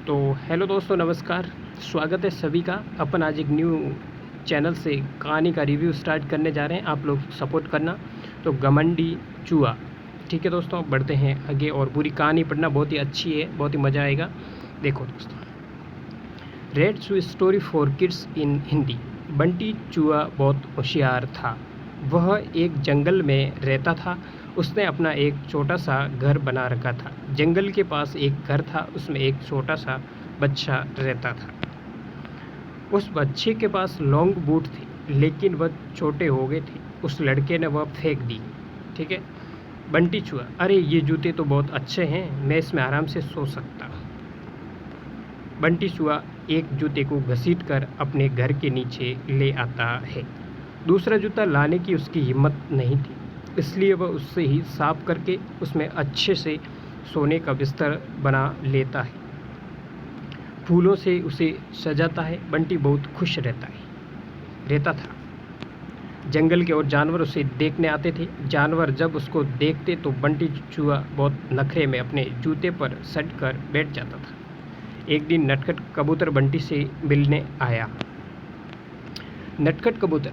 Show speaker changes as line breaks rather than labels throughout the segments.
तो हेलो दोस्तों, नमस्कार। स्वागत है सभी का। अपन आज एक न्यू चैनल से कहानी का रिव्यू स्टार्ट करने जा रहे हैं। आप लोग सपोर्ट करना। तो घमंडी चूहा, ठीक है दोस्तों, बढ़ते हैं आगे। और पूरी कहानी पढ़ना बहुत ही अच्छी है, बहुत ही मज़ा आएगा। देखो दोस्तों, read to story for kids in Hindi. Bunty चूहा बहुत होशियार था। वह एक जंगल में रहता था। उसने अपना एक छोटा सा घर बना रखा था। जंगल के पास एक घर था, उसमें एक छोटा सा बच्चा रहता था। उस बच्चे के पास लॉन्ग बूट थे, लेकिन वह छोटे हो गए थे। उस लड़के ने वह फेंक दी। ठीक है। बंटी चूहा, अरे ये जूते तो बहुत अच्छे हैं, मैं इसमें आराम से सो सकता। बंटी चूहा एक जूते को घसीट कर अपने घर के नीचे ले आता है। दूसरा जूता लाने की उसकी हिम्मत नहीं थी, इसलिए वह उससे ही साफ करके उसमें अच्छे से सोने का बिस्तर बना लेता है। फूलों से उसे सजाता है। बंटी बहुत खुश रहता था। जंगल के और जानवर उसे देखने आते थे। जानवर जब उसको देखते तो बंटी चूहा बहुत नखरे में अपने जूते पर सट कर बैठ जाता था। एक दिन नटखट कबूतर बंटी से मिलने आया। नटखट कबूतर,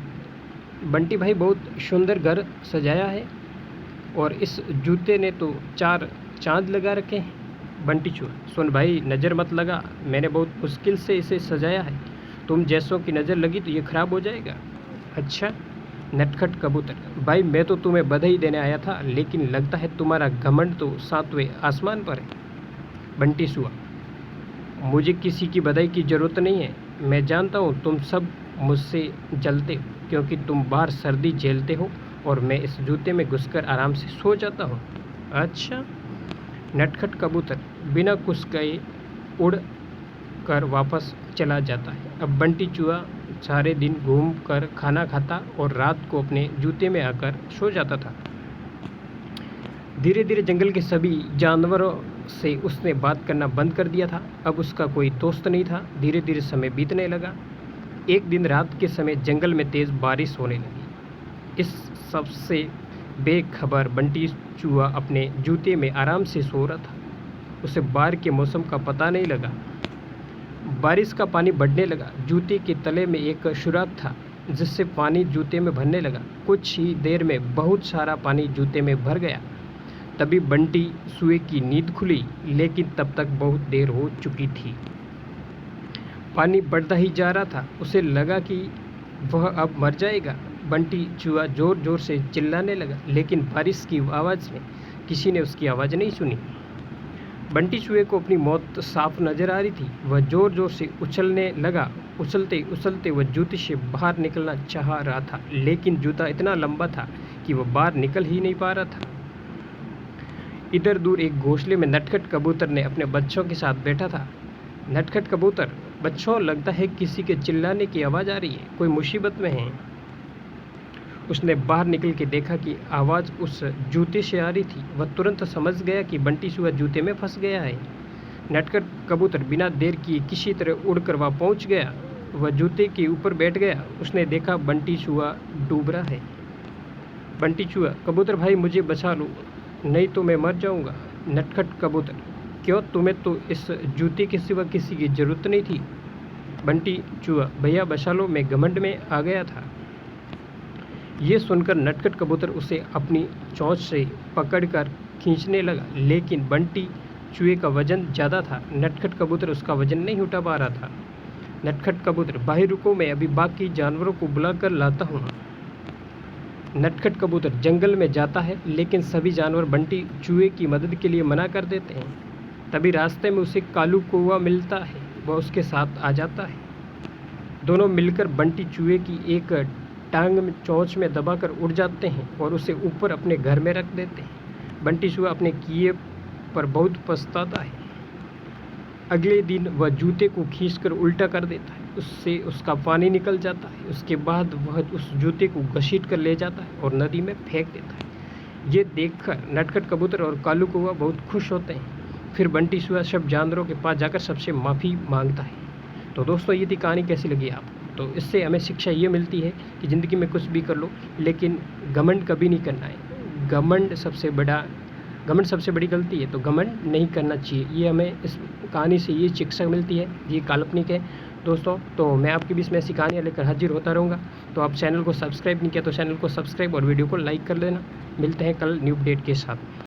बंटी भाई बहुत सुंदर घर सजाया है, और इस जूते ने तो 4 चांद लगा रखे हैं। बंटी चूहा, सुन भाई, नज़र मत लगा, मैंने बहुत मुश्किल से इसे सजाया है। तुम जैसों की नज़र लगी तो ये ख़राब हो जाएगा। अच्छा। नटखट कबूतर, भाई मैं तो तुम्हें बधाई देने आया था, लेकिन लगता है तुम्हारा घमंड तो 7वें आसमान पर है। बंटी चूहा, मुझे किसी की बधाई की ज़रूरत नहीं है। मैं जानता हूँ तुम सब मुझसे जलते हो, क्योंकि तुम बाहर सर्दी झेलते हो और मैं इस जूते में घुसकर आराम से सो जाता हूँ। अच्छा। नटखट कबूतर बिना कुछ कहे उड़ कर वापस चला जाता है। अब बंटी चूहा सारे दिन घूम कर खाना खाता और रात को अपने जूते में आकर सो जाता था। धीरे धीरे जंगल के सभी जानवरों से उसने बात करना बंद कर दिया था। अब उसका कोई दोस्त नहीं था। धीरे धीरे समय बीतने लगा। एक दिन रात के समय जंगल में तेज़ बारिश होने लगी। इस सबसे बेखबर बंटी चूहा अपने जूते में आराम से सो रहा था। उसे बाहर के मौसम का पता नहीं लगा। बारिश का पानी बढ़ने लगा। जूते के तले में एक सुराख था, जिससे पानी जूते में भरने लगा। कुछ ही देर में बहुत सारा पानी जूते में भर गया। तभी बंटी चूहे की नींद खुली, लेकिन तब तक बहुत देर हो चुकी थी। पानी बढ़ता ही जा रहा था। उसे लगा कि वह अब मर जाएगा। बंटी चूहा ज़ोर ज़ोर से चिल्लाने लगा, लेकिन बारिश की आवाज़ में किसी ने उसकी आवाज़ नहीं सुनी। बंटी चूहे को अपनी मौत साफ नज़र आ रही थी। वह ज़ोर ज़ोर से उछलने लगा। उछलते उछलते वह जूते से बाहर निकलना चाह रहा था, लेकिन जूता इतना लंबा था कि वह बाहर निकल ही नहीं पा रहा था। इधर दूर एक घोंसले में नटखट कबूतर ने अपने बच्चों के साथ बैठा था। नटखट कबूतर, बच्चों, लगता है किसी के चिल्लाने की आवाज़ आ रही है, कोई मुसीबत में है। उसने बाहर निकल के देखा कि आवाज़ उस जूते से आ रही थी। वह तुरंत समझ गया कि बंटी चूहा जूते में फंस गया है। नटखट कबूतर बिना देर किए किसी तरह उड़कर वहाँ पहुँच गया। वह जूते के ऊपर बैठ गया। उसने देखा बंटी चूहा डूब रहा है। बंटी चूहा, कबूतर भाई मुझे बचा लो, नहीं तो मैं मर जाऊँगा। नटखट कबूतर, क्यों, तुम्हें तो इस जूते के सिवा किसी की ज़रूरत नहीं थी। बंटी चूहा, भैया बचा लो, मैं घमंड में आ गया था। ये सुनकर नटखट कबूतर उसे अपनी चोंच से पकड़कर खींचने लगा, लेकिन बंटी चूहे का वजन ज़्यादा था। नटखट कबूतर उसका वजन नहीं उठा पा रहा था। नटखट कबूतर, भाई रुको, मैं अभी बाकी जानवरों को बुलाकर लाता हूँ। नटखट कबूतर जंगल में जाता है, लेकिन सभी जानवर बंटी चूहे की मदद के लिए मना कर देते हैं। तभी रास्ते में उसे कालू कौवा मिलता है। वह उसके साथ आ जाता है। दोनों मिलकर बंटी चूहे की एक टांग में चोंच में दबाकर उड़ जाते हैं और उसे ऊपर अपने घर में रख देते हैं। बंटी चूहा अपने किए पर बहुत पछताता है। अगले दिन वह जूते को खींचकर उल्टा कर देता है। उससे उसका पानी निकल जाता है। उसके बाद वह उस जूते को घसीट कर ले जाता है और नदी में फेंक देता है। ये देखकर नटखट कबूतर और कालू कौवा बहुत खुश होते हैं। फिर बंटी चूहा सब जानवरों के पास जाकर सबसे माफ़ी मांगता है। तो दोस्तों, ये थी कहानी। कैसी लगी आपको? तो इससे हमें शिक्षा ये मिलती है कि ज़िंदगी में कुछ भी कर लो, लेकिन घमंड कभी नहीं करना है। घमंड सबसे बड़ा घमंड सबसे बड़ी गलती है, तो घमंड नहीं करना चाहिए। ये हमें इस कहानी से ये शिक्षा मिलती है। ये काल्पनिक है दोस्तों, तो मैं आपके बीच में ऐसी कहानियाँ लेकर हाजिर होता रहूँगा। तो आप चैनल को सब्सक्राइब नहीं किया तो चैनल को सब्सक्राइब और वीडियो को लाइक कर लेना। मिलते हैं कल न्यू अपडेट के साथ।